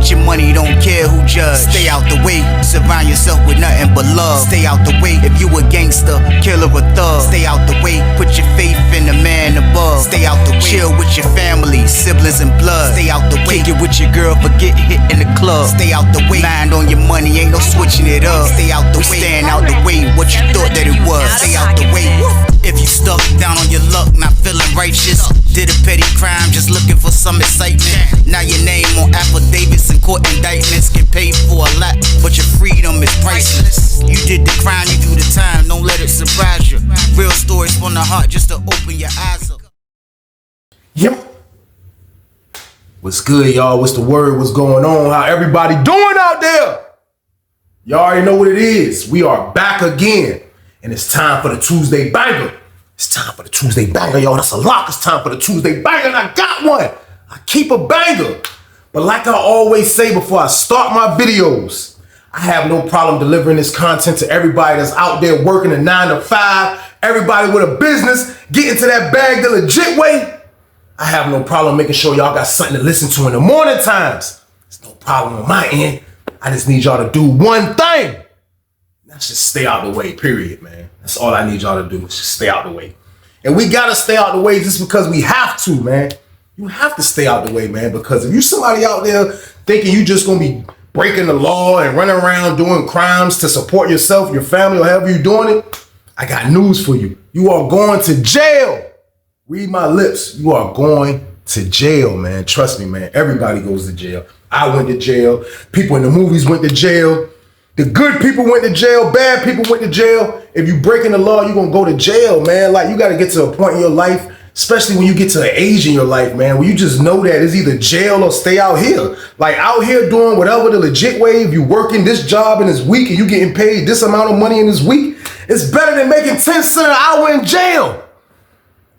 Get your money, don't care who judge. Stay out the way, surround yourself with nothing but love. Stay out the way, if you a gangster, killer or thug. Stay out the way, put your faith in the man above. Stay out the way, chill with your family, siblings and blood. Stay out the way, kick it with your girl, forget hit in the club. Stay out the way, mind on your money, ain't no switching it up. Stay out the way, stand out the way, what you thought that it was. Stay out the way. If you stuck down on your luck, not feeling righteous, did a petty crime, just looking for some excitement. Now your name on affidavits and court indictments, get paid for a lot, but your freedom is priceless. You did the crime, you do the time, don't let it surprise you. Real stories from the heart, just to open your eyes up. Yep. What's good, y'all? What's the word? What's going on? How everybody doing out there? Y'all already know what it is. We are back again. And it's time for the Tuesday banger. It's time for the Tuesday banger, y'all. That's a lock. It's time for the Tuesday banger, and I got one. I keep a banger. But like I always say before I start my videos, I have no problem delivering this content to everybody that's out there working a 9 to 5, everybody with a business, getting to that bag the legit way. I have no problem making sure y'all got something to listen to in the morning times. It's no problem on my end. I just need y'all to do one thing. That's just stay out the way, period, man. That's all I need y'all to do is just stay out the way. And we gotta stay out the way just because we have to, man. You have to stay out the way, man, because if you somebody out there thinking you just gonna be breaking the law and running around doing crimes to support yourself, your family, or however you're doing it, I got news for you. You are going to jail. Read my lips. You are going to jail, man. Trust me, man. Everybody goes to jail. I went to jail. People in the movies went to jail. The good people went to jail. Bad people went to jail. If you breaking the law, you're going to go to jail, man. Like, you got to get to a point in your life, especially when you get to an age in your life, man, where you just know that it's either jail or stay out here. Like, out here doing whatever the legit way, if you working this job in this week and you getting paid this amount of money in this week, it's better than making 10 cents an hour in jail.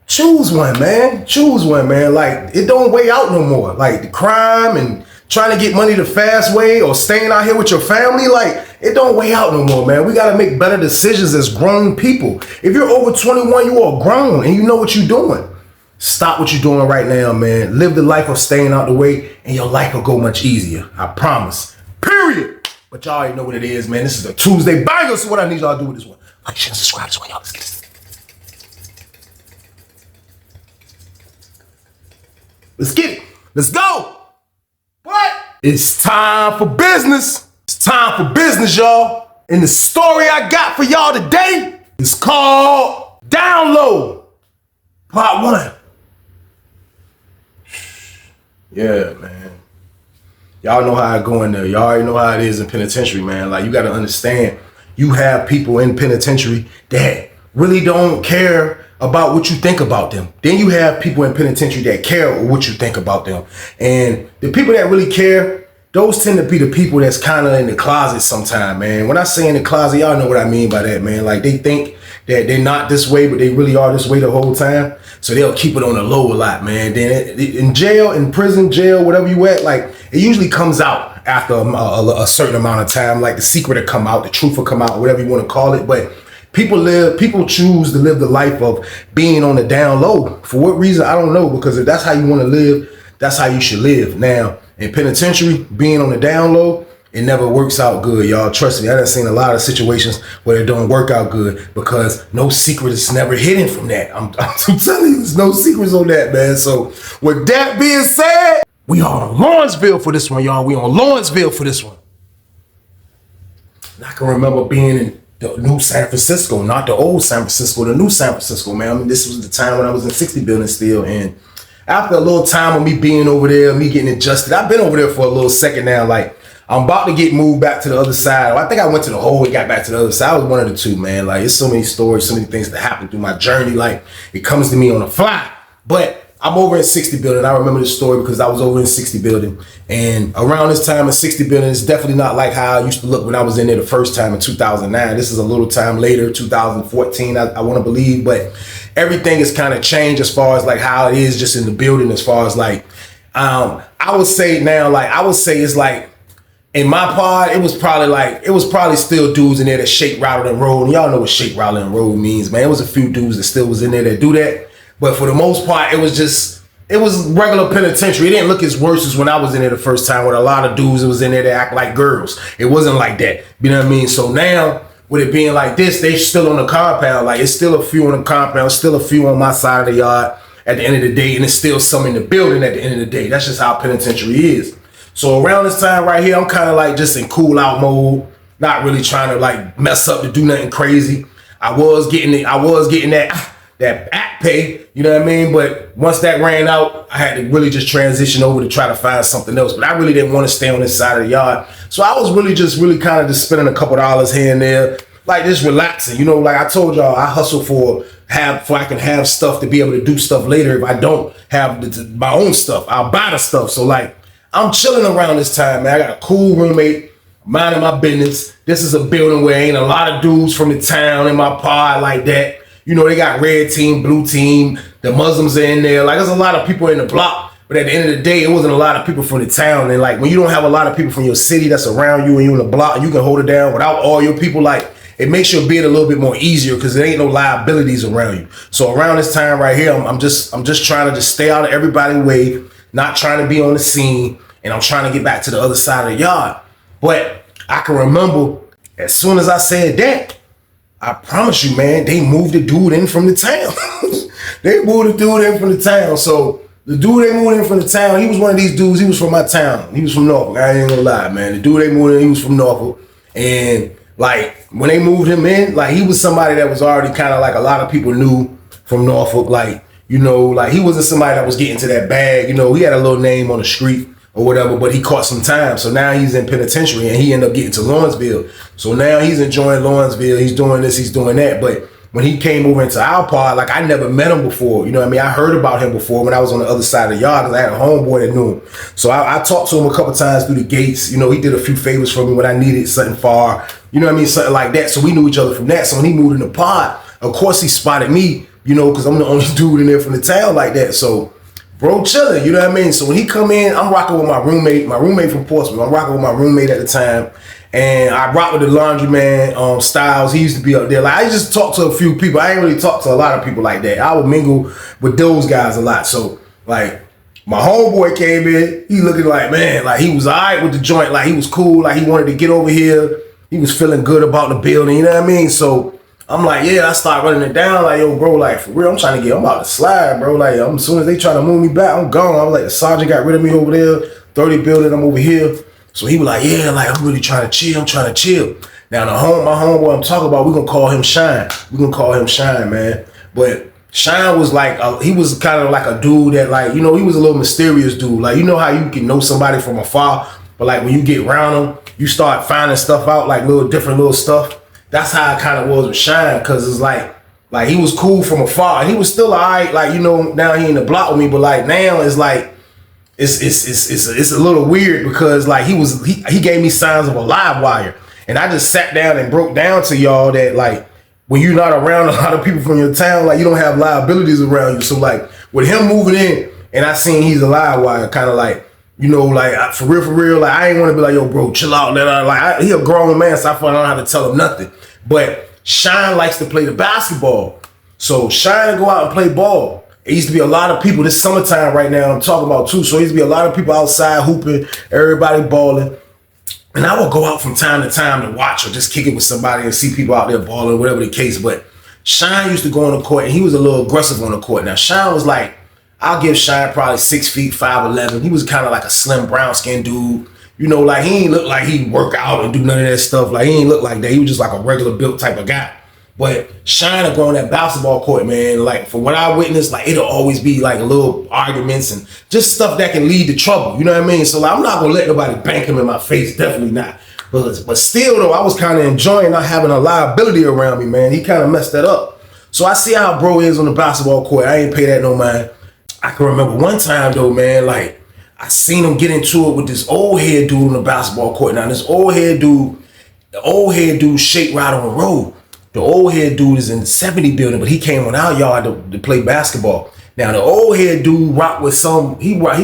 Choose one, man. Choose one, man. Like, it don't weigh out no more. Like, the crime and trying to get money the fast way or staying out here with your family, like, it don't weigh out no more, man. We got to make better decisions as grown people. If you're over 21, you are grown and you know what you're doing. Stop what you're doing right now, man. Live the life of staying out the way and your life will go much easier. I promise. Period. But y'all already know what it is, man. This is a Tuesday banger. So what I need y'all to do with this one. Like, share, and subscribe this one, y'all. Let's get this. Let's get it. Let's go. What? It's time for business. It's time for business, y'all. And the story I got for y'all today is called Download, Part 1. Yeah, man. Y'all know how I go in there. Y'all already know how it is in penitentiary, man. Like, you got to understand, you have people in penitentiary that really don't care about what you think about them. Then you have people in penitentiary that care what you think about them. And the people that really care, those tend to be the people that's kind of in the closet sometime, man. When I say in the closet, y'all know what I mean by that, man. Like, they think that they're not this way, but they really are this way the whole time. So they'll keep it on the low a lot, man. Then in jail, in prison, jail, whatever you at, like, it usually comes out after a certain amount of time. Like, the secret will come out, the truth will come out, whatever you want to call it. But people choose to live the life of being on the down low. For what reason, I don't know, because if that's how you want to live, that's how you should live. Now, in penitentiary, being on the down low, it never works out good, y'all. Trust me, I done seen a lot of situations where it don't work out good because no secret is never hidden from that. I'm telling you, there's no secrets on that, man. So with that being said, we are on Lawrenceville for this one, y'all. We on Lawrenceville for this one. And I can remember being in the new San Francisco, not the old San Francisco, the new San Francisco, man. I mean, this was the time when I was in 60 building still. And after a little time of me being over there, me getting adjusted, I've been over there for a little second now. Like, I'm about to get moved back to the other side. I think I went to the hole and got back to the other side. I was one of the two, man. Like, it's so many stories, so many things that happened through my journey. Like, it comes to me on the fly. But I'm over in 60 building. I remember this story because I was over in 60 building. And around this time in 60 building, it's definitely not like how I used to look when I was in there the first time in 2009. This is a little time later, 2014, I want to believe. But everything has kind of changed as far as like how it is just in the building, as far as like, I would say now, like, I would say it's like, in my part, it was probably still dudes in there that shake, rattle, and roll. And y'all know what shake, rattle, and roll means, man. It was a few dudes that still was in there that do that. But for the most part, it was just it was regular penitentiary. It didn't look as worse as when I was in there the first time with a lot of dudes that was in there that act like girls. It wasn't like that. You know what I mean? So now, with it being like this, they still on the compound. Like, it's still a few on the compound, still a few on my side of the yard at the end of the day, and it's still some in the building at the end of the day. That's just how penitentiary is. So around this time right here, I'm kind of like just in cool out mode, not really trying to like mess up to do nothing crazy. I was getting that app pay, you know what I mean? But once that ran out, I had to really just transition over to try to find something else. But I really didn't want to stay on this side of the yard. So I was really kind of just spending a couple dollars here and there, like just relaxing. You know, like I told y'all, I hustle for I can have stuff to be able to do stuff later. If I don't have my own stuff, I'll buy the stuff. So like, I'm chilling around this time, man. I got a cool roommate, minding my business. This is a building where ain't a lot of dudes from the town in my pod like that. You know, they got red team, blue team, the Muslims are in there. Like, there's a lot of people in the block. But at the end of the day, it wasn't a lot of people from the town. And like, when you don't have a lot of people from your city that's around you and you're in the block and you can hold it down without all your people, like, it makes your bid a little bit more easier because there ain't no liabilities around you. So around this time right here, I'm just trying to just stay out of everybody's way, not trying to be on the scene, and I'm trying to get back to the other side of the yard. But I can remember as soon as I said that, I promise you, man, they moved the dude in from the town. They moved the dude in from the town. So the dude they moved in from the town, he was one of these dudes. He was from my town. He was from Norfolk. I ain't gonna lie, man. The dude they moved in, he was from Norfolk. And like, when they moved him in, like, he was somebody that was already kind of like a lot of people knew from Norfolk. Like, you know, like, he wasn't somebody that was getting to that bag. You know, he had a little name on the street or whatever, but he caught some time. So now he's in penitentiary and he ended up getting to Lawrenceville. So now he's enjoying Lawrenceville. He's doing this, he's doing that. But when he came over into our pod, like, I never met him before. You know what I mean? I heard about him before when I was on the other side of the yard because I had a homeboy that knew him. So I talked to him a couple times through the gates. You know, he did a few favors for me when I needed something far. You know what I mean? Something like that. So we knew each other from that. So when he moved in the pod, of course he spotted me, you know, because I'm the only dude in there from the town like that. So bro chilling, you know what I mean? So when he come in, I'm rocking with my roommate from Portsmouth. I'm rocking with my roommate at the time. And I rock with the laundryman, Styles. He used to be up there. Like, I just talked to a few people. I ain't really talked to a lot of people like that. I would mingle with those guys a lot. So, like, my homeboy came in. He looking like, man, like, he was all right with the joint. Like, he was cool. Like, he wanted to get over here. He was feeling good about the building. You know what I mean? So, I'm like, yeah, I start running it down. Like, yo, bro, like, for real, I'm about to slide, bro. Like, as soon as they try to move me back, I'm gone. I was like, the sergeant got rid of me over there. 30 building, I'm over here. So he was like, yeah, like, I'm really trying to chill. I'm trying to chill. Now, my homeboy I'm talking about, we're going to call him Shine. We're going to call him Shine, man. But Shine was like, he was kind of like a dude that, like, you know, he was a little mysterious dude. Like, you know how you can know somebody from afar, but, like, when you get around them, you start finding stuff out, like, different little stuff. That's how it kind of was with Shine, because it's like he was cool from afar. And he was still all right, like, you know, now he in the block with me, but, like, now it's like, it's a little weird because, like, he gave me signs of a live wire, and I just sat down and broke down to y'all that, like, when you're not around a lot of people from your town, like, you don't have liabilities around you. So, like, with him moving in and I seen he's a live wire, kind of like, you know, like, for real, like, I ain't want to be like, yo, bro, chill out. Like, he a grown man, so I don't know how to tell him nothing. But Shine likes to play the basketball, so Shine go out and play ball. It used to be a lot of people. This summertime right now, I'm talking about too. So it used to be a lot of people outside hooping, everybody balling. And I would go out from time to time to watch or just kick it with somebody and see people out there balling, whatever the case. But Shine used to go on the court, and he was a little aggressive on the court. Now, Shine was like, I'll give Shine probably 6 feet, 5'11". He was kind of like a slim, brown-skinned dude. You know, like, he ain't look like he'd work out and do none of that stuff. Like, he ain't look like that. He was just like a regular built type of guy. But Shine would go on that basketball court, man. Like, from what I witnessed, like, it'll always be like little arguments and just stuff that can lead to trouble. You know what I mean? So, like, I'm not gonna let nobody bank him in my face. Definitely not. But still, though, I was kind of enjoying not having a liability around me, man. He kind of messed that up. So I see how bro is on the basketball court. I ain't pay that no mind. I can remember one time, though, man, like, I seen him get into it with this old head dude on the basketball court. Now, this old head dude, the old head dude shake right on the road. The old head dude is in the 70 building, but he came on our yard to play basketball. Now, the old head dude rocked with some, he had him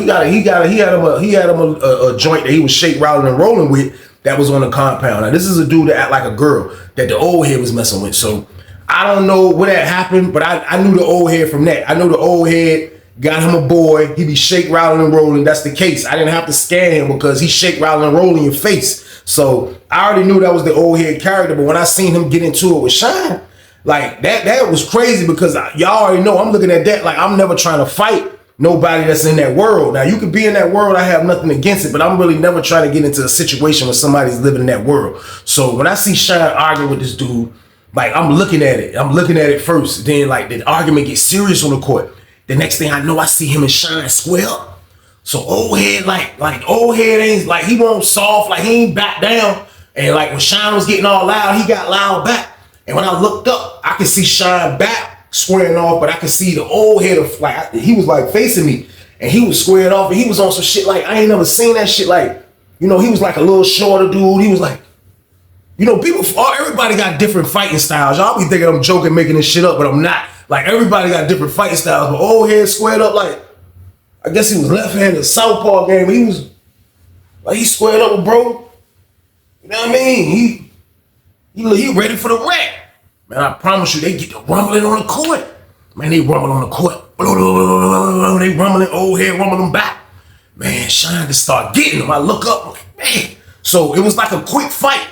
a joint that he was shake, rattling, and rolling with that was on the compound. Now, this is a dude that act like a girl that the old head was messing with. So I don't know what had happened, but I knew the old head from that. I know the old head got him a boy. He be shake, rattling, and rolling. That's the case. I didn't have to scan him because he shake, rattling, and rolling in your face. So I already knew that was the old head character. But when I seen him get into it with Shine, like that was crazy because y'all already know I'm looking at that like I'm never trying to fight nobody that's in that world. Now you could be in that world, I have nothing against it, but I'm really never trying to get into a situation where somebody's living in that world. So when I see Shine arguing with this dude, like I'm looking at it first. Then like the argument gets serious on the court. The next thing I know, I see him and Shine square up. So old head, like old head ain't like he won't soft, like he ain't back down. And like when Shine was getting all loud, he got loud back. And when I looked up, I could see Shine back squaring off, but I could see the old head of like he was like facing me, and he was squared off, and he was on some shit like I ain't never seen that shit. Like, you know, he was like a little shorter dude. He was like, you know, everybody got different fighting styles. Y'all be thinking I'm joking, making this shit up, but I'm not. Like everybody got different fighting styles. But old head squared up like, I guess he was left-handed southpaw game. He was like he squared up with bro. You know what I mean? He ready for the wreck. Man, I promise you, they get the rumbling on the court. Man, they rumble on the court. They rumbling, old head rumbling back. Man, Shine just start getting them. I look up, I'm like, man. So it was like a quick fight.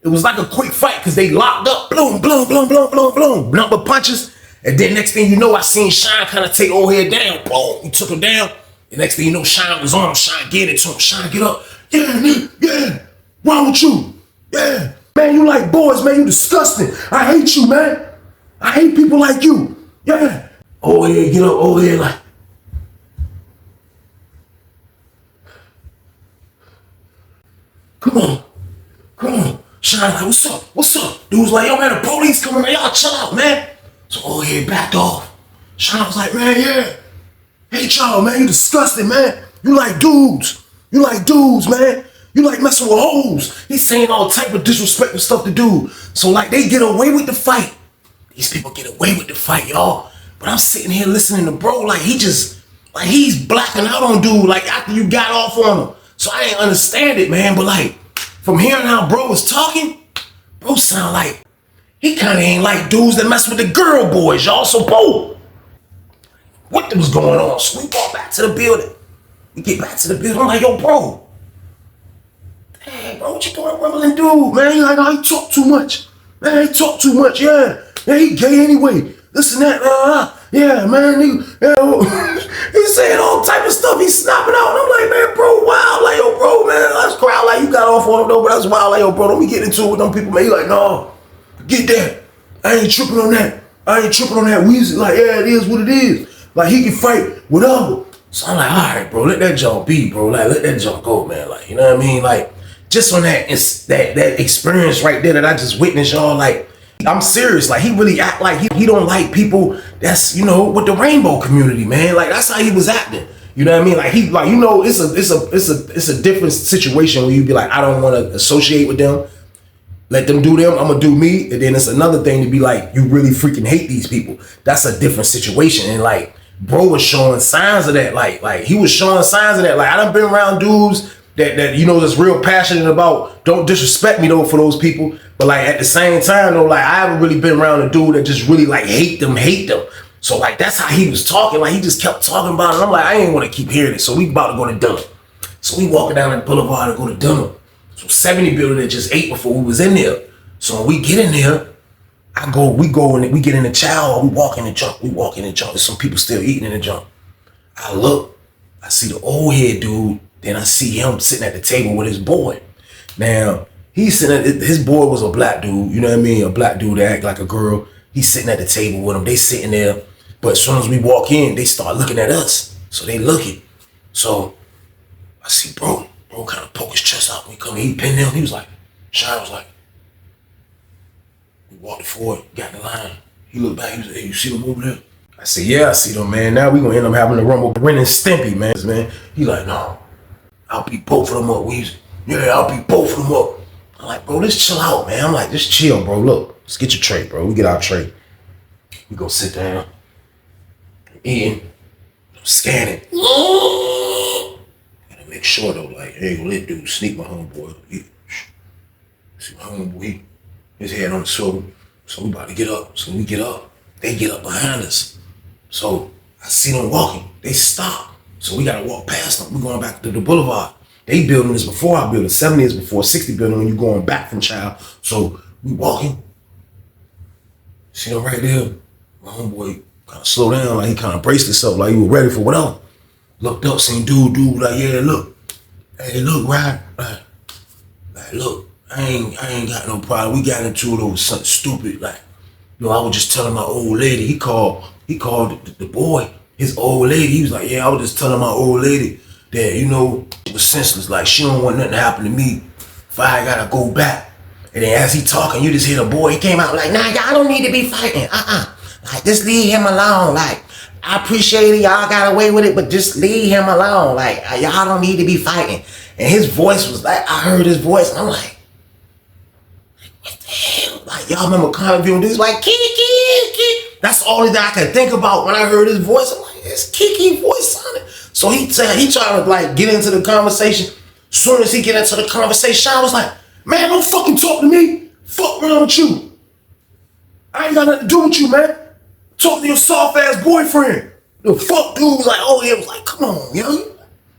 It was like a quick fight because they locked up. Bloom, bloom, bloom, bloom, bloom, bloom. Number punches. And then next thing you know, I seen Shine kind of take old head down. Boom, he took him down. The next thing you know, Shine was on him. Shine get it to him. Shine get up. Yeah, man, yeah. Wrong with you? Yeah. Man, you like boys, man, you disgusting. I hate you, man. I hate people like you. Yeah. Oh, yeah, get up, oh, yeah, like. Come on. Shine like, what's up? Dude's like, yo, man, the police coming, man, y'all chill out, man. So, oh, yeah, backed off. Shine was like, man, yeah. Hate y'all, man, you disgusting, man. You like dudes, man. You like messing with hoes. He's saying all type of disrespectful stuff to do. So like they get away with the fight. These people get away with the fight, y'all. But I'm sitting here listening to bro like he's blacking out on dude like after you got off on him. So I didn't understand it, man. But like from hearing how bro was talking, bro sound like he kind of ain't like dudes that mess with the girl boys, y'all. So bro, what was going on? So we walk back to the building. We get back to the building. I'm like, yo, bro. Hey, bro, what you doing, rumbling dude, man? He like, oh, he talk too much. Man, he talk too much, yeah. Yeah, he gay anyway. This and that, yeah, man, he's saying all type of stuff. He's snapping out. And I'm like, man, bro, wow. Like, yo, bro, man, that's crowd. Like, you got off on him, though, but that's wild. Like, yo, bro, don't be getting into it with them people, man. He like, no, get that. I ain't tripping on that. Weezy, like, yeah, it is what it is. Like, he can fight whatever. So I'm like, all right, bro, let that junk be, bro. Like, let that junk go, man. Like, you know what I mean? Like, just on that experience right there that I just witnessed, y'all, like, I'm serious. Like, he really act like he don't like people that's, you know, with the rainbow community, man. Like, that's how he was acting. You know what I mean? Like, he, like, you know, it's a different situation where you be like, I don't want to associate with them. Let them do them. I'm gonna do me. And then it's another thing to be like, you really freaking hate these people. That's a different situation. And like, bro was showing signs of that. Like he was showing signs of that. Like, I done been around dudes that you know that's real passionate about don't disrespect me though for those people. But like at the same time though, like I haven't really been around a dude that just really like hate them. So like that's how he was talking. Like he just kept talking about it. I'm like, I ain't want to keep hearing it. So we about to go to Dunham. So we walking down the boulevard to go to Dunham. So 70 building that just ate before we was in there. So when we get in there, we get in the chow, we walk in the junk. There's some people still eating in the junk. I look, I see the old head dude. Then I see him sitting at the table with his boy. Now, his boy was a black dude, you know what I mean? A black dude that act like a girl. He's sitting at the table with him. They sitting there. But as soon as we walk in, they start looking at us. So they looking. So I see bro kind of poke his chest out. When he come in, he pinned him. He was like, Shine was like, we walked forward, got in the line. He looked back, he was like, hey, you see them over there? I said, yeah, I see them, man. Now we gonna end up having a rumble. Ren and Stimpy, man. He like, no, I'll beat both of them up, Weezy. Yeah, I'll beat both of them up. I'm like, bro, let's chill out, man. I'm like, just chill, bro. Look, let's get your tray, bro. We get our tray. We go sit down, eating, scanning. Gotta make sure though, like, hey, gonna let dude sneak my homeboy. See my homeboy, his head on the swivel. So we about to get up. So when we get up, they get up behind us. So I see them walking. They stop. So we gotta walk past them. We're going back to the boulevard. They building this before our building, 70 years before, 60 building when you're going back from child. So we walking. See them right there. My homeboy kind of slowed down, like he kind of braced himself, like he was ready for whatever. Looked up, seen dude, like, yeah, look. Hey, look, right? Like, look, I ain't got no problem. We got into it over something stupid. Like, I was just telling my old lady. He called the boy, his old lady. He was like, yeah, I was just telling my old lady that, it was senseless. Like, she don't want nothing to happen to me if I gotta go back. And then as he talking, you just hear the boy, he came out like, nah, y'all don't need to be fighting. Like, just leave him alone. Like, I appreciate it. Y'all got away with it, but just leave him alone. Like, y'all don't need to be fighting. And his voice was like, I heard his voice, and I'm like, what the hell? Like, y'all remember Conviewing this? Like, Kiki. That's all that I could think about when I heard his voice. I'm like, it's Kiki's voice sounding. So he tried to, like, get into the conversation. Soon as he get into the conversation, I was like, man, don't fucking talk to me. Fuck around with you. I ain't got nothing to do with you, man. Talk to your soft-ass boyfriend. The fuck dude was like, oh, yeah, was like, come on, young.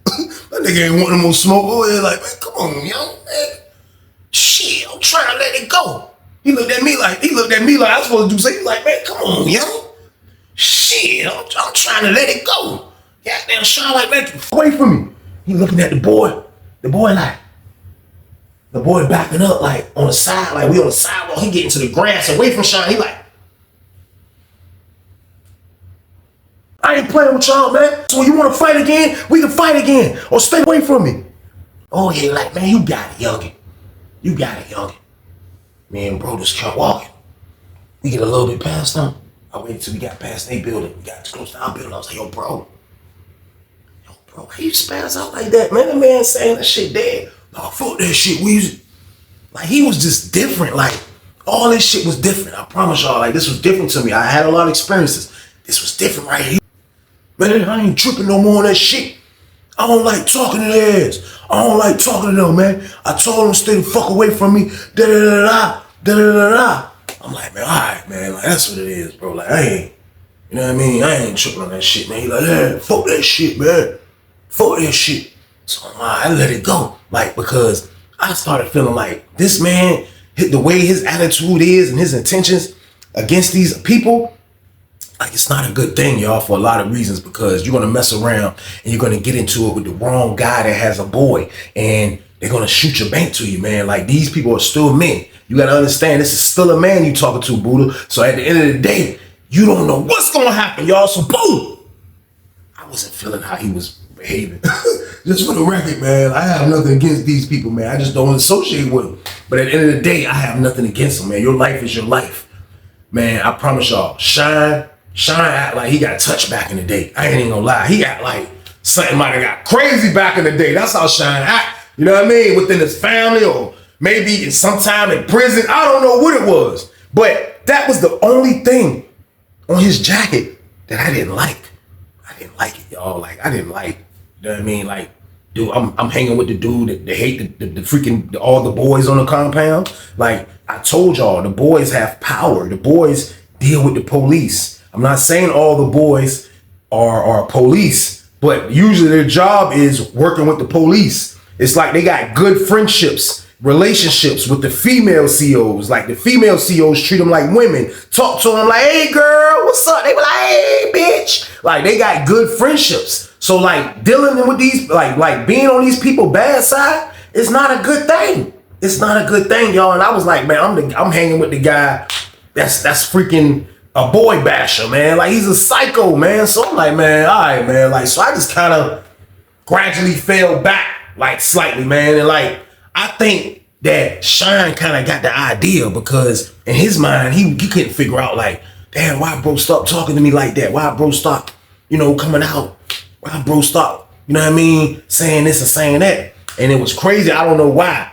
That nigga ain't want no more smoke. Oh, yeah, like, man, come on, young, man. Shit, I'm trying to let it go. He looked at me like I was supposed to do something. He was like, man, come on, young. Shit, I'm trying to let it go. Goddamn, Sean, like, man, get away from me. He looking at the boy. The boy backing up, like, on the side, like, we on the sidewalk. He getting to the grass away from Sean. He like, I ain't playing with y'all, man. So you want to fight again? We can fight again. Or stay away from me. Oh, yeah, like, man, you got it, youngin. You got it, youngin. Me and bro just kept walking. We get a little bit past them. I waited till we got past their building. We got close to our building. I was like, yo, bro, how you spaz out like that, man? That man saying that shit dead. Nah, fuck that shit, Weezy. Like, he was just different. Like, all this shit was different. I promise y'all, like, this was different to me. I had a lot of experiences. This was different right here. Man, I ain't tripping no more on that shit. I don't like talking to their ass. I don't like talking to them, man. I told them stay the fuck away from me. Da-da-da-da. I'm like, man, all right, man. Like, that's what it is, bro. Like, I ain't, you know what I mean? I ain't tripping on that shit, man. He like, yeah, fuck that shit, man. Fuck that shit. So I let it go. Like, because I started feeling like this man, the way his attitude is and his intentions against these people, like, it's not a good thing, y'all, for a lot of reasons, because you're going to mess around and you're going to get into it with the wrong guy that has a boy, and they're going to shoot your bank to you, man. Like, these people are still men. You got to understand, this is still a man you talking to, Buddha. So at the end of the day, you don't know what's going to happen, y'all. So boom. I wasn't feeling how he was behaving. Just for the record, man, I have nothing against these people, man. I just don't associate with them. But at the end of the day, I have nothing against them, man. Your life is your life. Man, I promise y'all, Shine act like he got touched back in the day. I ain't even gonna lie. He act like something might have got crazy back in the day. That's how Shine act. You know what I mean? Within his family, or maybe in sometime in prison. I don't know what it was. But that was the only thing on his jacket that I didn't like. I didn't like it, y'all. Like, I didn't like, you know what I mean? Like, dude, I'm hanging with the dude that hate the freaking, all the boys on the compound. Like, I told y'all, the boys have power. The boys deal with the police. I'm not saying all the boys are police, but usually their job is working with the police. It's like they got good friendships, relationships with the female COs. Like, the female COs treat them like women. Talk to them like, hey girl, what's up? They be like, hey bitch. Like, they got good friendships. So, like, dealing with these, like being on these people's bad side, it's not a good thing. It's not a good thing, y'all. And I was like, man, I'm hanging with the guy that's freaking a boy basher, man. Like, he's a psycho, man. So I'm like, man, all right, man. Like, so I just kind of gradually fell back, like, slightly, man. And, like, I think that Shine kind of got the idea, because in his mind, he couldn't figure out, like, damn, why bro stop talking to me like that? Why bro stop, coming out? Why bro stop, saying this and saying that? And it was crazy. I don't know why.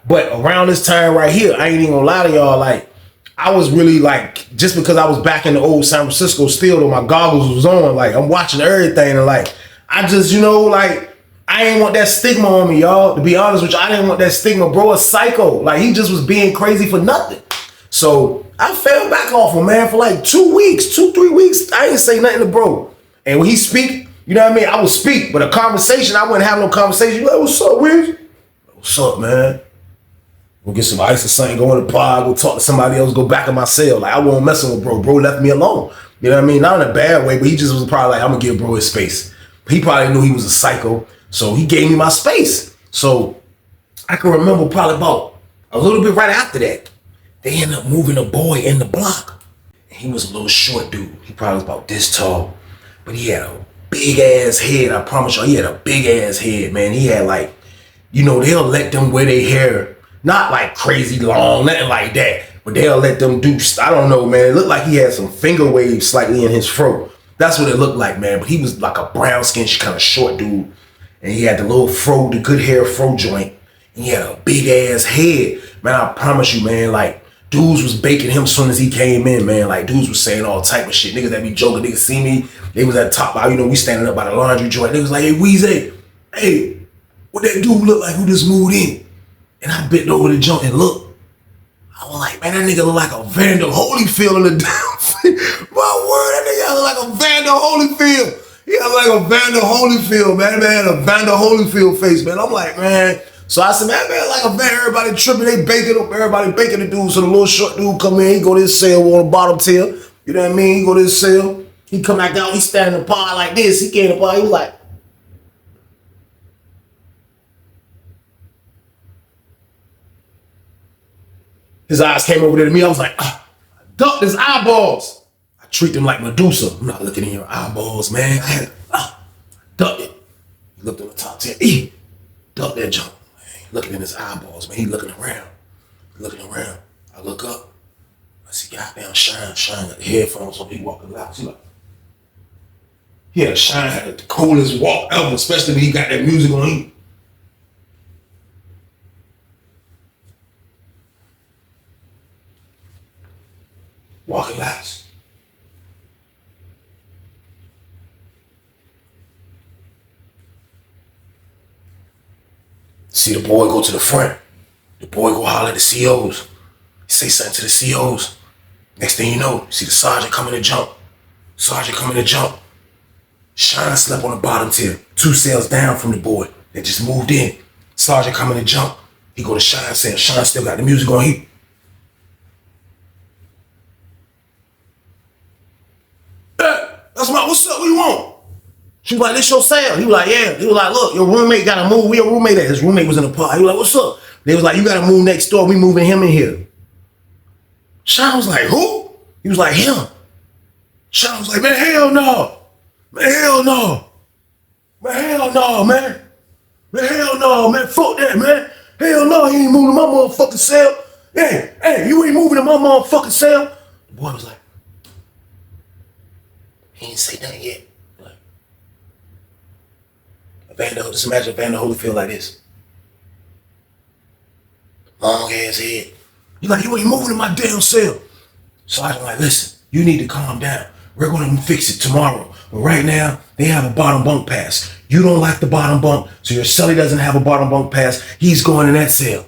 But around this time right here, I ain't even gonna lie to y'all, like, I was really, like, just because I was back in the old San Francisco still, though my goggles was on, like, I'm watching everything, and, like, I just, like, I ain't want that stigma on me, y'all. To be honest with you, I didn't want that stigma. Bro, a psycho. Like, he just was being crazy for nothing. So I fell back off him, man, for like 2 weeks, 3 weeks. I ain't say nothing to bro. And when he speak, you know what I mean? I would speak, but a conversation, I wouldn't have no conversation. You like, what's up, Wiz? What's up, man? Go get some ice or something, go in the pod, go talk to somebody else, go back in my cell. Like, I wasn't messing with bro. Bro left me alone. You know what I mean? Not in a bad way, but he just was probably like, I'm gonna give bro his space. He probably knew he was a psycho, so he gave me my space. So I can remember probably about a little bit right after that, they ended up moving a boy in the block. And he was a little short dude. He probably was about this tall, but he had a big ass head. I promise you, he had a big ass head, man. He had like, you know, they'll let them wear their hair, not like crazy long, nothing like that, but they'll let them do, I don't know, man. It looked like he had some finger waves slightly in his fro. That's what it looked like, man. But he was like a brown skinned kind of short dude. And he had the little fro, the good hair fro joint. And he had a big ass head. Man, I promise you, man, like, dudes was baking him as soon as he came in, man. Like, dudes was saying all type of shit. Niggas that be joking, niggas see me. They was at the top, you know, we standing up by the laundry joint. They was like, hey, Weezy, hey, what that dude look like who just moved in? And I bent over the joint and looked. I was like, man, that nigga look like a Vander Holyfield in the damn. My word, that nigga look like a Vander Holyfield. He look like a Vander Holyfield, man. Man, a Vander Holyfield face, man. I'm like, man. So I said, man, like a man, everybody tripping, they baking up, everybody baking the dude. So the little short dude come in, he go to his cell on the bottom tier. You know what I mean? He go to his cell. He come back down, he stand in the pod like this. He came in the pod, he was like, his eyes came over there to me. I was like, I ducked his eyeballs. I treat them like Medusa. I'm not looking in your eyeballs, man. I had ducked it. He looked on the top 10. Ducked that junk. Looking in his eyeballs, man. He looking around. I look up. I see goddamn Shine got the headphones on. He walking out. Yeah, Shine had the coolest walk ever, especially when he got that music on him. Walking last. See the boy go to the front. The boy go holler at the COs. He say something to the COs. Next thing you know, see the sergeant coming to jump. Shine slept on the bottom tier, 2 cells down from the boy that just moved in. Sergeant coming to jump. He go to Shine cell. Shine still got the music on. That's my, what's up, what you want? She was like, this your cell. He was like, yeah. He was like, look, your roommate gotta move. Where your roommate at? His roommate was in the pod. He was like, what's up? They was like, you gotta move next door. We moving him in here. Sean was like, who? He was like, him. Sean was like, man, hell no. Man, hell no. Man, hell no, man. Man, hell no, man. Fuck that, man. Hell no, he ain't moving my motherfucking cell. Hey, you ain't moving in my motherfucking cell. The boy was like, he ain't say nothing yet. Like, just imagine Vander Holyfield like this. Long ass head. You like, you ain't moving in my damn cell. So I was like, listen, you need to calm down. We're going to fix it tomorrow. But right now, they have a bottom bunk pass. You don't like the bottom bunk, so your cellie doesn't have a bottom bunk pass. He's going in that cell.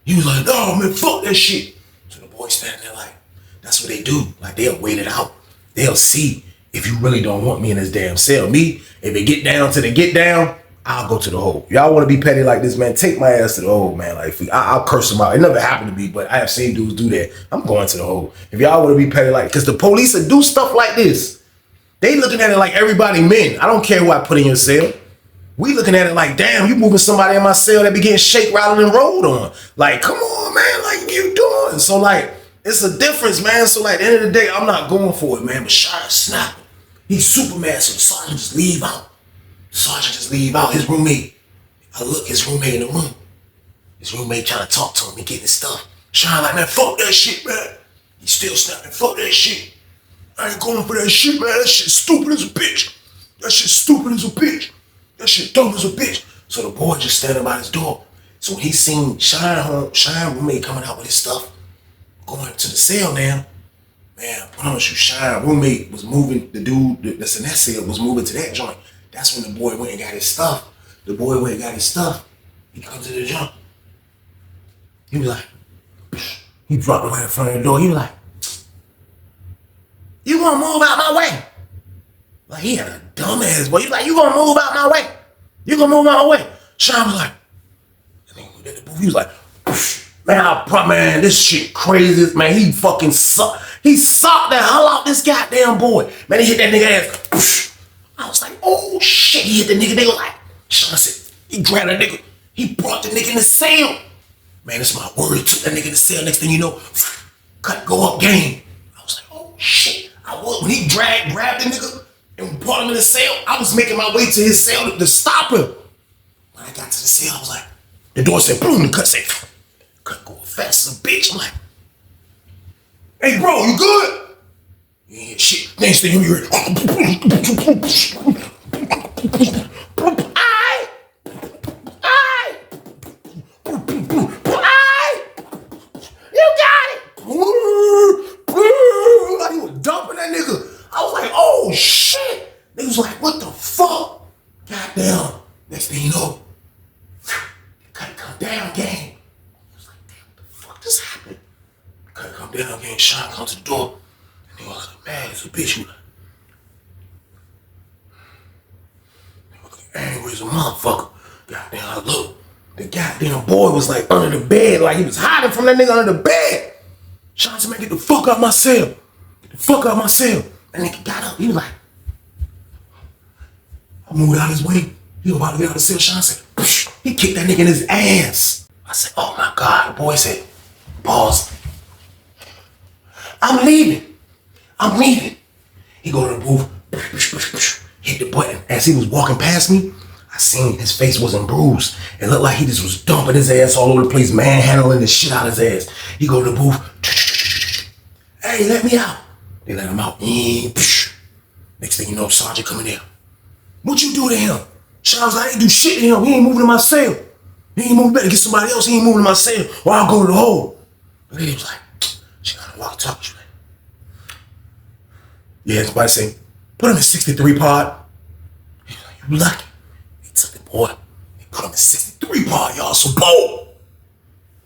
He was like, no, man, fuck that shit. So the boy standing there like, that's what they do. Like, they'll wait it out. They'll see if you really don't want me in this damn cell. Me, if it get down to the get down, I'll go to the hole. Y'all want to be petty like this, man? Take my ass to the hole, man. Like, I'll curse them out. It never happened to me, but I have seen dudes do that. I'm going to the hole. If y'all want to be petty like, because the police will do stuff like this. They looking at it like everybody men. I don't care who I put in your cell. We looking at it like, damn, you moving somebody in my cell that be getting shake, rattled, and rolled on. Like, come on, man. Like, what you doing? So, like, it's a difference, man. So, like, at the end of the day, I'm not going for it, man. But Shine snapping. He's super mad, so the sergeant just leave out. His roommate. I look, his roommate in the room. His roommate trying to talk to him and getting his stuff. Shine like, man, fuck that shit, man. He's still snapping, fuck that shit. I ain't going for that shit, man. That shit stupid as a bitch. That shit dumb as a bitch. So the boy just standing by his door. So when he seen Shine roommate coming out with his stuff, going to the cell now, man, I promise you, Shine roommate was moving, the dude that's in that cell was moving to that joint. That's when the boy went and got his stuff. He comes to the jump. He was like, He brought him right in front of the door. He was like, you gonna move out my way? Like, he had a dumbass voice. He was like, you gonna move out my way? You gonna move out my way? Sean was like, he was like, man, this shit crazy. Man, he fucking sucked. He sucked the hell out this goddamn boy. Man, he hit that nigga ass. I was like, oh shit. He hit the nigga. They was like, Sean said, he grabbed that nigga. He brought the nigga in the cell. Man, that's my word. He took that nigga in the cell. Next thing you know, cut, go up game. I was like, oh shit. When he grabbed the nigga and brought him in the cell, I was making my way to his cell to stop him. When I got to the cell, I was like, the door said, boom, the cut said, cut going fast as a bitch. I'm like, hey bro, you good? Yeah, shit. Next thing you hear, you got it. Like he was dumping that nigga. I was like, oh shit. They was like, what the fuck? Goddamn. Next thing you know, cut come down, gang. I was like, damn, what the fuck just happened? Cut come down, gang. Sean comes to the door. And he was like, man, it's a bitch. He was like, angry as a motherfucker. Goddamn, I look. The goddamn boy was like under the bed, like he was hiding from that nigga under the bed. Sean said, man, get the fuck out my cell. Get the fuck out my cell. That nigga got up. He was like, I moved out his way. He was about to get out of the cell. Sean said, psh. He kicked that nigga in his ass. I said, oh my God. The boy said, pause. I'm leaving. I'm leaving. He go to the booth, hit the button. As he was walking past me, I seen his face wasn't bruised. It looked like he just was dumping his ass all over the place, manhandling the shit out of his ass. He go to the booth, hey, let me out. They let him out. Next thing you know, Sergeant coming in. What you do to him? Sean was like, I ain't do shit to him. He ain't moving to my cell. He ain't moving, better get somebody else. He ain't moving to my cell, or I'll go to the hole. The lady was like, she gotta walk talk to you. Yeah, somebody say, put him in 63 pod. He was like, you lucky. He took the boy. He put him in 63 pod, y'all. So bold.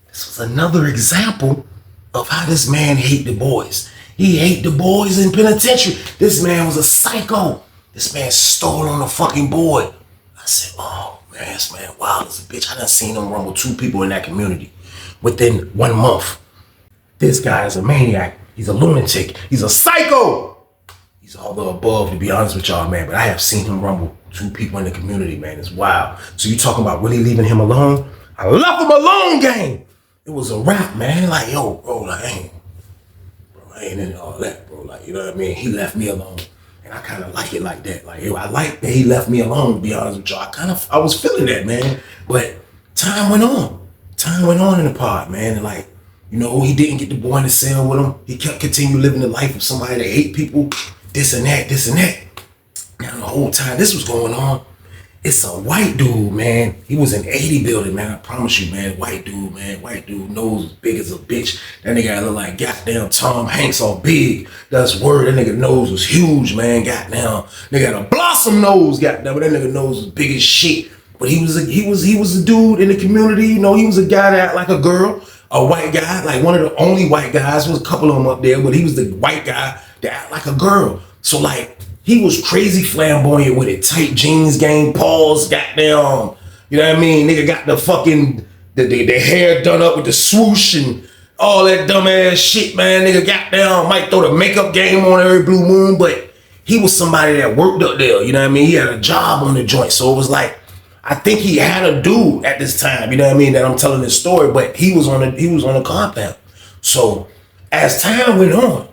This was another example of how this man hate the boys. He hate the boys in penitentiary. This man was a psycho. This man stole on the fucking boy. I said, oh man, this man wild as a bitch. I done seen him rumble 2 people in that community within 1 month. This guy is a maniac. He's a lunatic. He's a psycho. He's all the above, to be honest with y'all, man. But I have seen him rumble 2 people in the community, man. It's wild. So you talking about really leaving him alone? I left him alone, gang. It was a wrap, man. Like, yo, bro, like, I ain't into all that, bro. Like, you know what I mean? He left me alone. And I kind of like it like that. Like, I like that he left me alone, to be honest with y'all. I was feeling that, man. But time went on. Time went on in the pod, man. And like, you know, he didn't get the boy in the cell with him. He kept continuing living the life of somebody that hate people. This and that, this and that. Now, the whole time this was going on, it's a white dude, man. He was in 80 building, man. I promise you, man. White dude, man. White dude, nose as big as a bitch. That nigga look like goddamn Tom Hanks all big. That's word. That nigga nose was huge, man. Goddamn. Nigga had a blossom nose, goddamn. But that nigga nose was big as shit. But he was a dude in the community. You know, he was a guy that act like a girl. A white guy, like one of the only white guys. There was a couple of them up there, but he was the white guy that act like a girl. So like, he was crazy flamboyant with it. Tight jeans, gang, paws, goddamn. You know what I mean? Nigga got the fucking, the hair done up with the swoosh and all that dumbass shit, man. Nigga goddamn might throw the makeup game on every blue moon, but he was somebody that worked up there. You know what I mean? He had a job on the joint. So it was like, I think he had a dude at this time, you know what I mean, that I'm telling this story, but he was on the compound. So as time went on,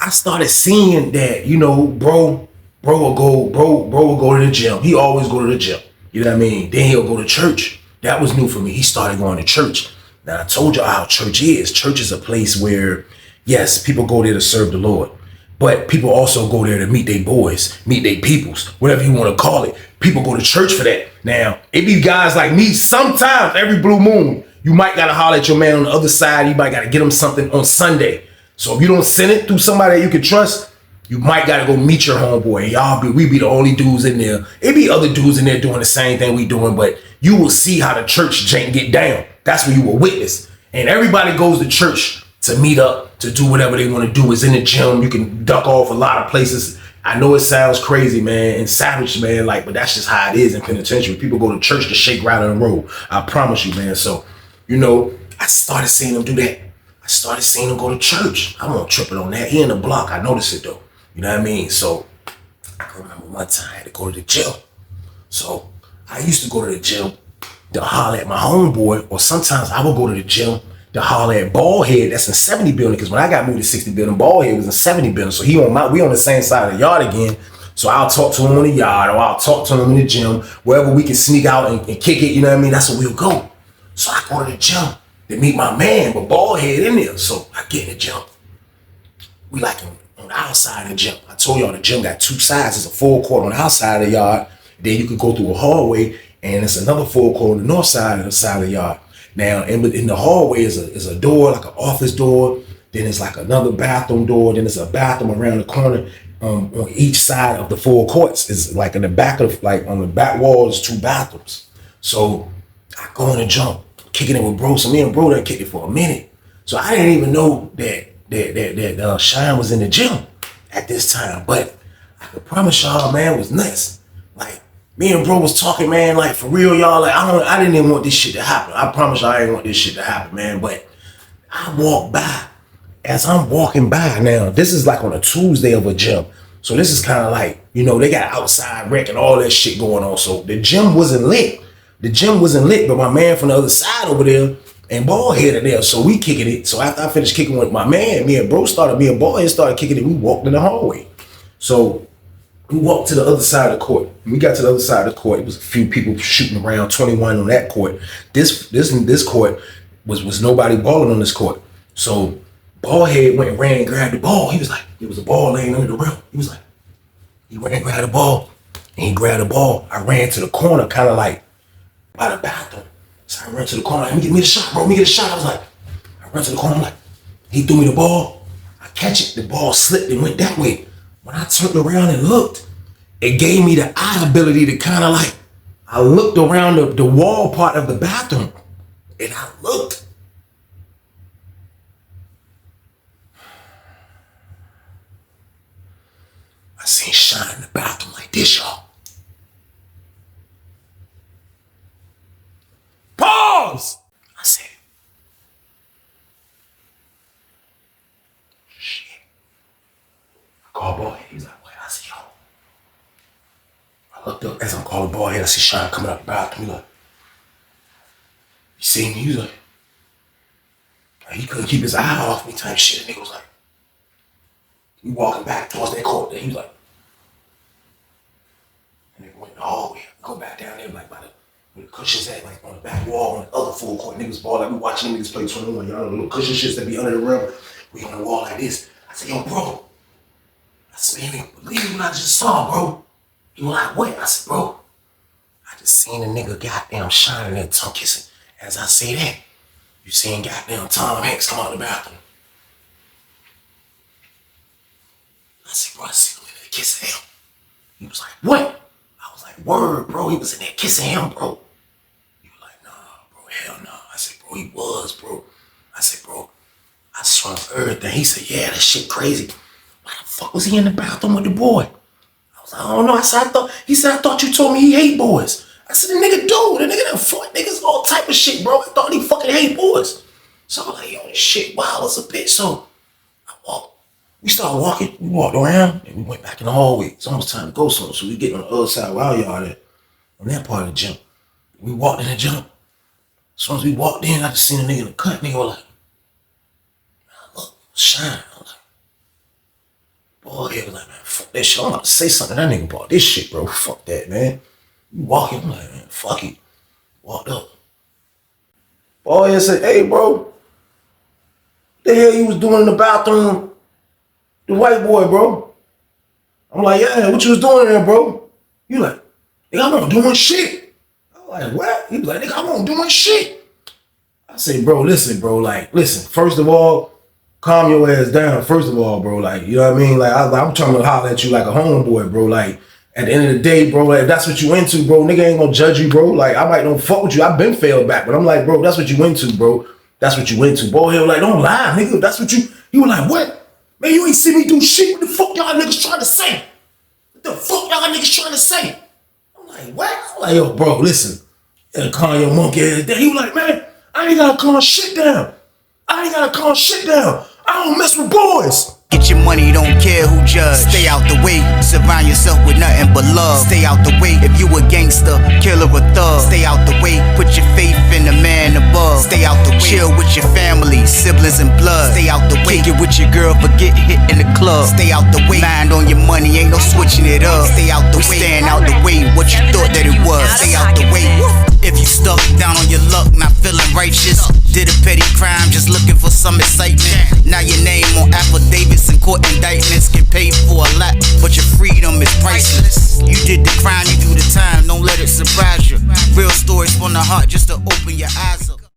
I started seeing that, you know, bro will go to the gym. He always go to the gym. You know what I mean? Then he'll go to church. That was new for me. He started going to church. Now I told y'all how church is. Church is a place where, yes, people go there to serve the Lord, but people also go there to meet their boys, meet their peoples, whatever you want to call it. People go to church for that. Now, it be guys like me, sometimes every blue moon, you might got to holler at your man on the other side. You might got to get him something on Sunday. So if you don't send it through somebody that you can trust, you might got to go meet your homeboy. We be the only dudes in there. It be other dudes in there doing the same thing we doing, but you will see how the church jank get down. That's when you will witness. And everybody goes to church to meet up, to do whatever they want to do. Is in the gym. You can duck off a lot of places. I know it sounds crazy, man, and savage, man, like, but that's just how it is in penitentiary. People go to church to shake, rattle, and roll. I promise you, man. So, you know, I started seeing them do that. I started seeing them go to church. I won't tripping on that. He in the block. I noticed it, though. You know what I mean? So, I can remember one time I had to go to the gym. So, I used to go to the gym to holler at my homeboy, or sometimes I would go to the gym to holler at Ballhead that's in 70 building, because when I got moved to 60 building, Ballhead was in 70 building. So we on the same side of the yard again. So I'll talk to him on the yard, or I'll talk to him in the gym, wherever we can sneak out and kick it, you know what I mean? That's where we'll go. So I go to the gym to meet my man, but Ballhead in there. So I get in the gym. We like on the outside of the gym. I told y'all the gym got two sides. It's a full court on the outside of the yard. Then you can go through a hallway, and it's another full court on the north side of the yard. Now, in the hallway is a door, like an office door. Then it's like another bathroom door. Then there's a bathroom around the corner. On each side of the four courts is like in the back of, like on the back wall, is two bathrooms. So I go in the jump, kicking it with bro. So me and bro done kicked it for a minute. So I didn't even know that Shine was in the gym at this time. But I can promise y'all, man, it was nuts. Like, me and bro was talking, man, like, for real, y'all. Like, I didn't even want this shit to happen. I promise y'all I didn't want this shit to happen, man. But I walked by. As I'm walking by now, this is like on a Tuesday of a gym. So this is kind of like, you know, they got outside rec and all that shit going on. So the gym wasn't lit. But my man from the other side over there and Ballhead are there. So we kicking it. So after I finished kicking with my man, me and Ballhead started kicking it. We walked in the hallway. So we walked to the other side of the court. When we got to the other side of the court, it was a few people shooting around, 21 on that court. This court was nobody balling on this court. So Ballhead went and ran and grabbed the ball. He was like, there was a ball laying under the rim. He was like, he ran and grabbed the ball. And he grabbed the ball. I ran to the corner, kind of like by the bathroom. So I ran to the corner. Like, get me the shot, bro. Let me get a shot. I was like, I ran to the corner. I'm like, he threw me the ball. I catch it. The ball slipped and went that way. When I turned around and looked, it gave me the eye ability to kind of like, I looked around the wall part of the bathroom, and I looked. I seen Shine in the bathroom like this, y'all. Pause! I said, shit. I called Ballhead. He's like, wait, I said, yo. I looked up as I'm calling Ballhead. I see Shine coming out the bathroom. He like, you see me? He was like, he couldn't keep his eye off me type shit. And nigga was like, he walking back towards that court. Then he was like, and they went in the hallway. Go back down there, like by where the cushions at, like on the back wall, on the other full court. Niggas ball, like we watching niggas play 21. Y'all know the little cushion shits that be under the rim. We on the wall like this. I said, yo, bro. I said, man, believe me what I just saw, bro. He was like, what? I said, bro, I just seen a nigga goddamn shining there tongue kissing. As I say that, you seen goddamn Tom Hanks come out of the bathroom. I said, bro, I seen him in there kissing him. He was like, what? I was like, word, bro. He was in there kissing him, bro. He was like, nah, bro, hell no. I said, bro, he was, bro. I said, bro, I saw everything. He said, yeah, that shit crazy. Why the fuck was he in the bathroom with the boy? I was like, I don't know. I said, he said, I thought you told me he hate boys. I said, the nigga do. The nigga done fuck niggas, all type of shit, bro. I thought he fucking hate boys. So I'm like, yo, this shit wild as a bitch. So I walked. We started walking. We walked around and we went back in the hallway. It's almost time to go somewhere. So we get on the other side where our yard at, on that part of the gym. We walked in the gym. As soon as we walked in, I just seen a nigga in the cut. Nigga was like, look, Shine. I'm like, boy, he was like, man, fuck that shit. I'm about to say something to that nigga about this shit, bro. Fuck that, man. We walking. I'm like, man, fuck it. Walked up. Boy, he said, hey, bro, what the hell you was doing in the bathroom? The white boy, bro. I'm like, yeah, what you was doing there, bro? You like, nigga, I wasn't doing shit. I was like, what? He was like, nigga, I wasn't doing shit. I say, bro, listen, first of all, calm your ass down. First of all, bro, like, you know what I mean? Like, I'm trying to holler at you like a homeboy, bro. Like, at the end of the day, bro, like, if that's what you into, bro, nigga ain't gonna judge you, bro. Like, I might don't fuck with you. I've been failed back, but I'm like, bro, that's what you into, bro. That's what you into. Bald head was like, don't lie, nigga. That's what you was like, what? Man, you ain't see me do shit. What the fuck y'all niggas trying to say? What the fuck y'all niggas trying to say? I'm like, what? I'm like, yo, bro, listen. You gotta calm your monkey ass down. He was like, man, I ain't gotta calm shit down. I don't mess with boys. Get your money, don't care who judge. Stay out the way, surround yourself with nothing but love. Stay out the way if you a gangster, killer or thug. Stay out the way, put your faith in the man above. Stay out the way, chill with your family, siblings and blood. Stay out the way, kick it with your girl, forget hit in the club. Stay out the way, mind on your money, ain't no switching it up. Stay out the way, stand out the way, what you thought that it was. Stay out the way. If you stuck down on your luck, not feeling righteous, did a petty crime, just looking for some excitement. Now your name on affidavits and court indictments, get paid for a lot, but your freedom is priceless. You did the crime, you do the time, don't let it surprise you. Real stories from the heart, just to open your eyes up.